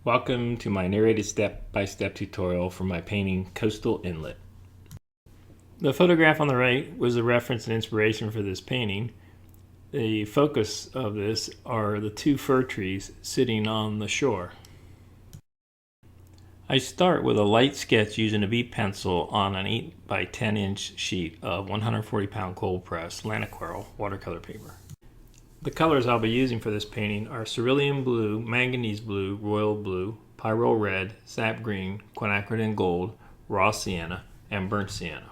Welcome to my narrated step-by-step tutorial for my painting Coastal Inlet. The photograph on the right was a reference and inspiration for this painting. The focus of this are the two fir trees sitting on the shore. I start with a light sketch using a B pencil on an 8 by 10 inch sheet of 140 pound cold press Quinacridone watercolor paper. The colors I'll be using for this painting are Cerulean blue, Manganese blue, Royal blue, Pyrrole red, sap green, Quinacridone gold, raw sienna, and burnt sienna.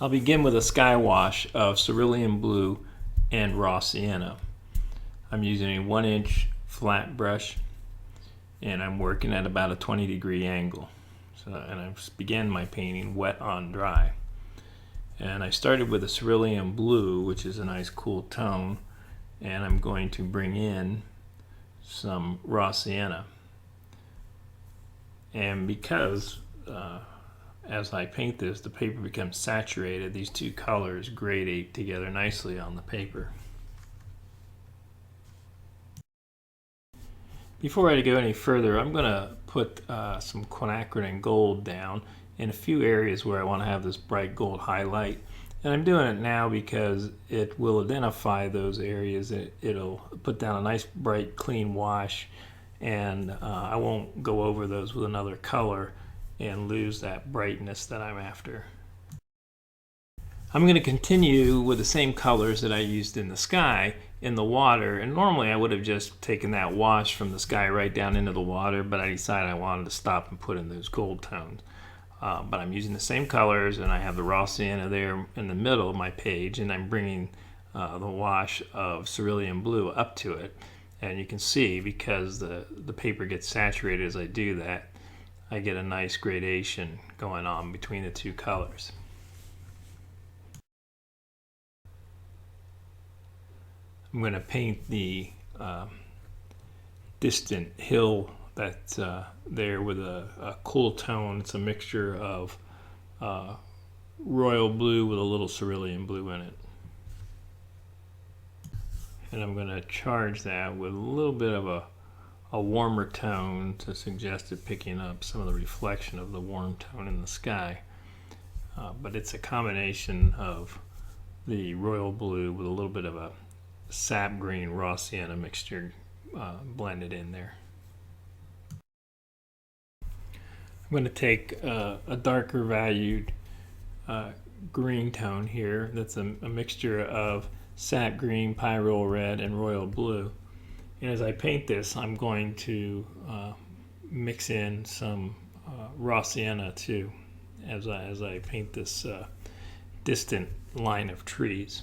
I'll begin with a sky wash of Cerulean blue and raw sienna. I'm using a 1 inch flat brush and I'm working at about a 20-degree angle. And I began my painting wet on dry. And I started with a Cerulean blue, which is a nice cool tone, and I'm going to bring in some raw sienna. And because as I paint this, the paper becomes saturated, these two colors gradate together nicely on the paper. Before I go any further, I'm going to put some Quinacridone gold down in a few areas where I want to have this bright gold highlight. And I'm doing it now because it will identify those areas. It'll put down a nice bright clean wash, and I won't go over those with another color and lose that brightness that I'm after. I'm going to continue with the same colors that I used in the sky in the water, and normally I would have just taken that wash from the sky right down into the water, but I decided I wanted to stop and put in those gold tones. But I'm using the same colors, and I have the raw sienna there in the middle of my page, and I'm bringing the wash of Cerulean blue up to it. And you can see, because the paper gets saturated as I do that, I get a nice gradation going on between the two colors. I'm going to paint the distant hill that's there with a cool tone. It's a mixture of royal blue with a little cerulean blue in it. And I'm going to charge that with a little bit of a warmer tone to suggest it picking up some of the reflection of the warm tone in the sky. But it's a combination of the royal blue with a little bit of a sap green raw sienna mixture blended in there. I'm going to take a darker valued green tone here that's a mixture of sap green, Pyrrole red, and royal blue. And as I paint this, I'm going to mix in some raw sienna too as I paint this distant line of trees.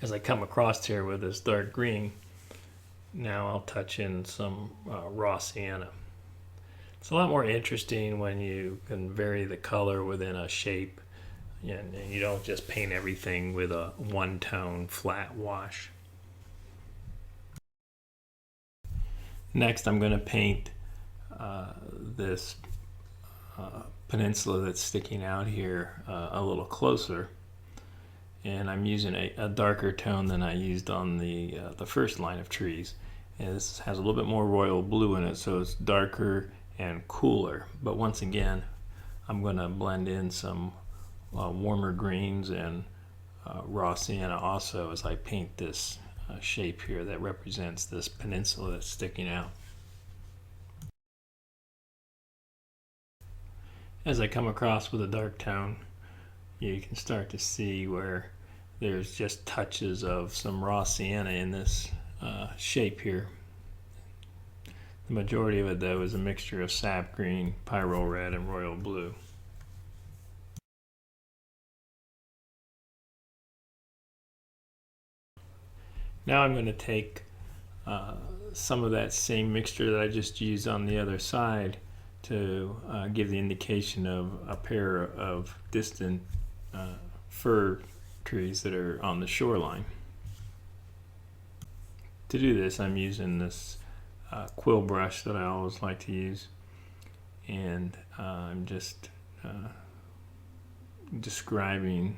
As I come across here with this dark green, now I'll touch in some raw sienna. It's a lot more interesting when you can vary the color within a shape, and you don't just paint everything with a one-tone flat wash. Next, I'm going to paint this peninsula that's sticking out here a little closer. And I'm using a darker tone than I used on the first line of trees. And this has a little bit more royal blue in it, so it's darker and cooler. But once again, I'm going to blend in some warmer greens and raw sienna also as I paint this shape here that represents this peninsula that's sticking out. As I come across with a dark tone, you can start to see where there's just touches of some raw sienna in this shape here. The majority of it, though, is a mixture of sap green, Pyrrole red, and royal blue. Now I'm going to take some of that same mixture that I just used on the other side to give the indication of a pair of distant fir trees that are on the shoreline. To do this, I'm using this quill brush that I always like to use, and I'm just describing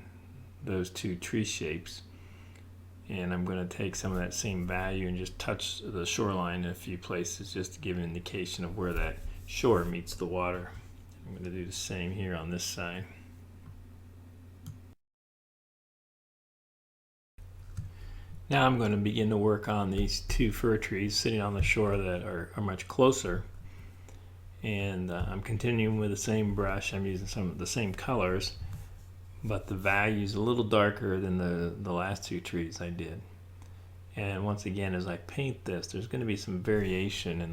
those two tree shapes. and I'm going to take some of that same value and just touch the shoreline in a few places just to give an indication of where that shore meets the water. I'm going to do the same here on this side. Now I'm going to begin to work on these two fir trees sitting on the shore that are much closer. And I'm continuing with the same brush. I'm using some of the same colors, but the value is a little darker than the last two trees I did. And once again, as I paint this, there's going to be some variation in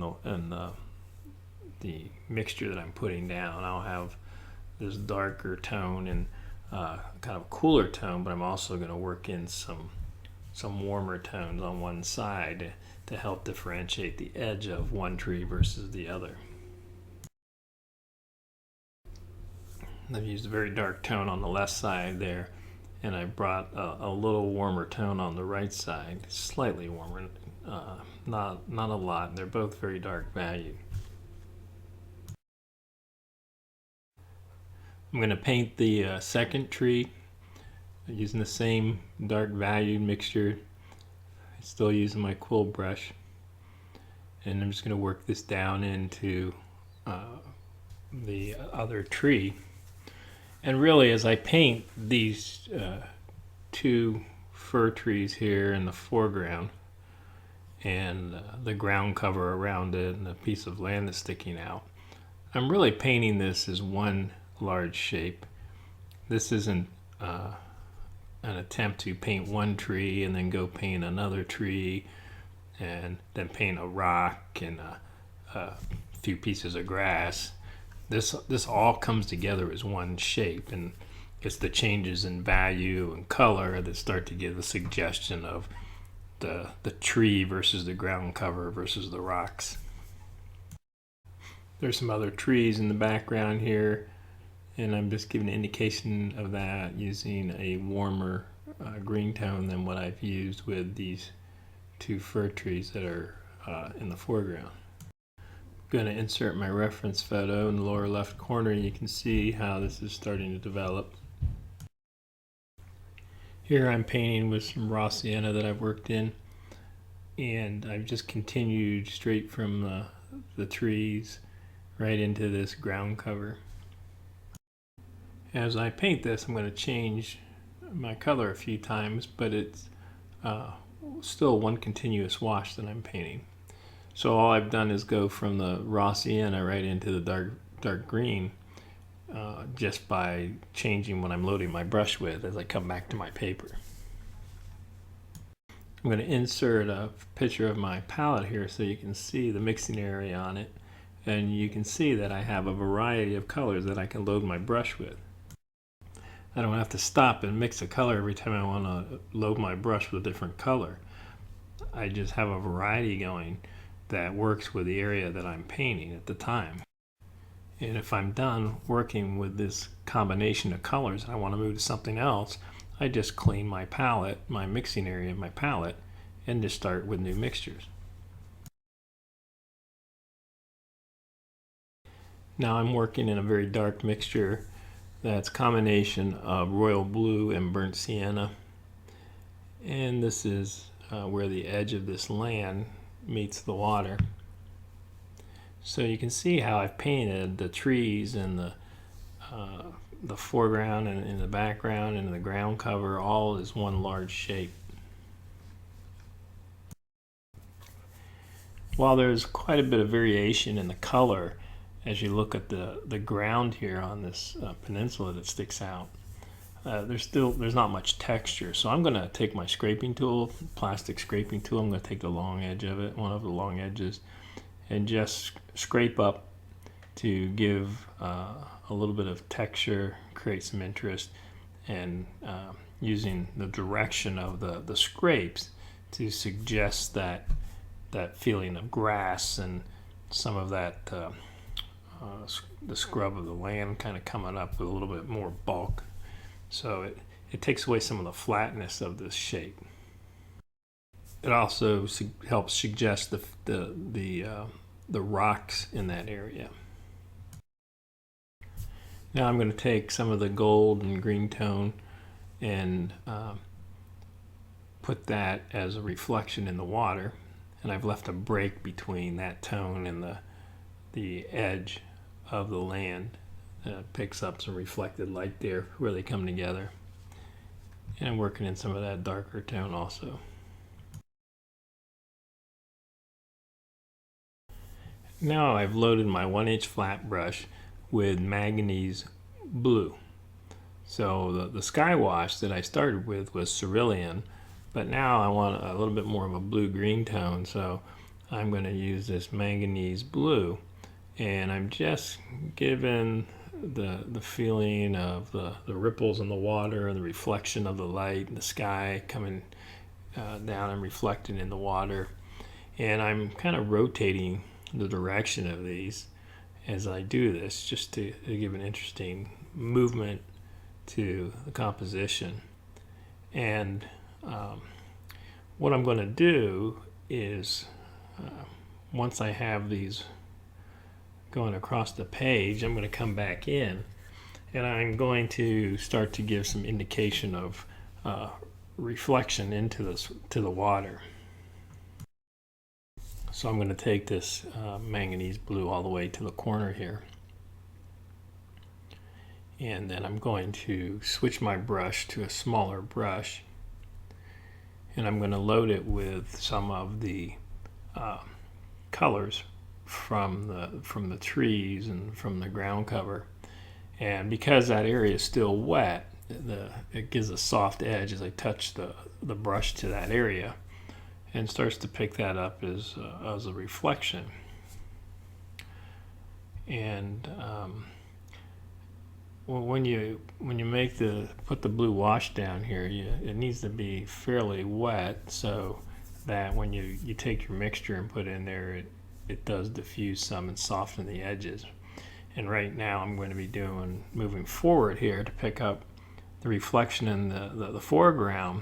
the mixture that I'm putting down. I'll have this darker tone and kind of a cooler tone, but I'm also going to work in some warmer tones on one side to help differentiate the edge of one tree versus the other. I've used a very dark tone on the left side there, and I brought a little warmer tone on the right side, slightly warmer, not a lot. They're both very dark valued. I'm going to paint the second tree using the same dark valued mixture. Still using my quill brush, and I'm just going to work this down into the other tree. And really, as I paint these two fir trees here in the foreground and the ground cover around it and the piece of land that's sticking out, I'm really painting this as one large shape. This isn't an attempt to paint one tree and then go paint another tree and then paint a rock and a few pieces of grass. This all comes together as one shape, and it's the changes in value and color that start to give a suggestion of the tree versus the ground cover versus the rocks. There's some other trees in the background here, and I'm just giving an indication of that using a warmer green tone than what I've used with these two fir trees that are in the foreground. I'm going to insert my reference photo in the lower left corner, and you can see how this is starting to develop. Here I'm painting with some raw sienna that I've worked in, and I've just continued straight from the trees right into this ground cover. As I paint this, I'm going to change my color a few times, but it's still one continuous wash that I'm painting. So all I've done is go from the raw sienna right into the dark green just by changing what I'm loading my brush with as I come back to my paper. I'm going to insert a picture of my palette here so you can see the mixing area on it, and you can see that I have a variety of colors that I can load my brush with. I don't have to stop and mix a color every time I want to load my brush with a different color. I just have a variety going that works with the area that I'm painting at the time. And if I'm done working with this combination of colors and I want to move to something else, I just clean my palette, my mixing area of my palette, and just start with new mixtures. Now I'm working in a very dark mixture that's a combination of royal blue and burnt sienna, and this is where the edge of this land meets the water. So you can see how I've painted the trees and the foreground and in the background and the ground cover all as one large shape. While there's quite a bit of variation in the color as you look at the ground here on this peninsula that sticks out, there's not much texture. So I'm going to take my scraping tool, plastic scraping tool. I'm going to take the long edge of it, one of the long edges, and just scrape up to give a little bit of texture, create some interest, and using the direction of the scrapes to suggest that feeling of grass and some of that the scrub of the land kind of coming up with a little bit more bulk. So it takes away some of the flatness of this shape. It also helps suggest the rocks in that area. Now I'm going to take some of the gold and green tone and put that as a reflection in the water, and I've left a break between that tone and the edge of the land. Picks up some reflected light there where they come together. And I'm working in some of that darker tone also. Now I've loaded my 1-inch flat brush with manganese blue. So the sky wash that I started with was Cerulean, but now I want a little bit more of a blue-green tone, so I'm going to use this manganese blue, and I'm just giving the feeling of the ripples in the water and the reflection of the light and the sky coming down and reflecting in the water. And I'm kind of rotating the direction of these as I do this, just to give an interesting movement to the composition. And what I'm going to do is once I have these going across the page, I'm going to come back in and I'm going to start to give some indication of reflection into the water. So I'm going to take this manganese blue all the way to the corner here, and then I'm going to switch my brush to a smaller brush, and I'm going to load it with some of the colors from the trees and from the ground cover. And because that area is still wet, it gives a soft edge as I touch the brush to that area, and starts to pick that up as a reflection. And when you put the blue wash down here, it needs to be fairly wet so that when you take your mixture and put it in there, it does diffuse some and soften the edges. And right now I'm going to be moving forward here to pick up the reflection in the foreground,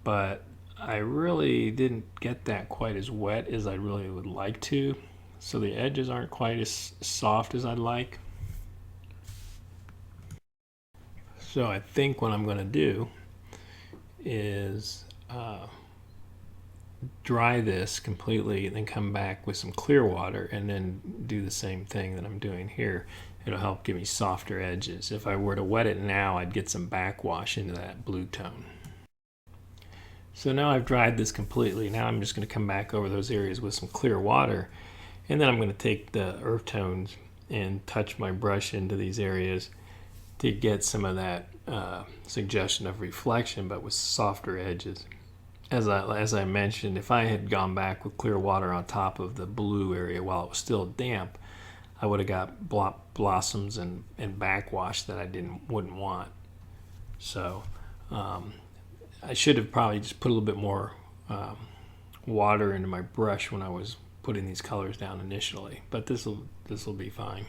but I really didn't get that quite as wet as I really would like to, so the edges aren't quite as soft as I'd like. So I think what I'm going to do is dry this completely and then come back with some clear water and then do the same thing that I'm doing here. It'll help give me softer edges. If I were to wet it now, I'd get some backwash into that blue tone. So now I've dried this completely. Now I'm just going to come back over those areas with some clear water, and then I'm going to take the earth tones and touch my brush into these areas to get some of that suggestion of reflection, but with softer edges. As I mentioned, if I had gone back with clear water on top of the blue area while it was still damp, I would have got blossoms and backwash that I wouldn't want. So I should have probably just put a little bit more water into my brush when I was putting these colors down initially, but this will be fine.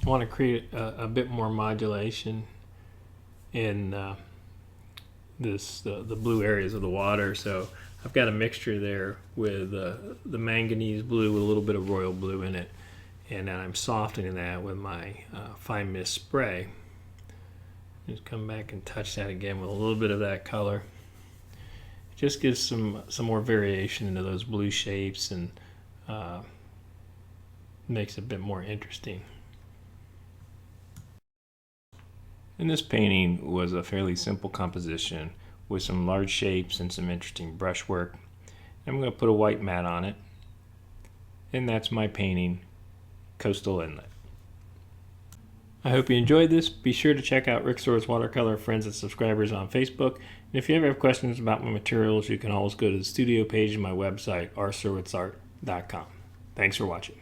I want to create a bit more modulation in the blue areas of the water, so I've got a mixture there with the manganese blue with a little bit of royal blue in it, and then I'm softening that with my fine mist spray. Just come back and touch that again with a little bit of that color. It just gives some more variation into those blue shapes and makes it a bit more interesting. And this painting was a fairly simple composition with some large shapes and some interesting brushwork. I'm going to put a white mat on it, and that's my painting, Coastal Inlet. I hope you enjoyed this. Be sure to check out Rick Soar's Watercolor Friends and Subscribers on Facebook. And if you ever have questions about my materials, you can always go to the studio page of my website, rsurwitzart.com. Thanks for watching.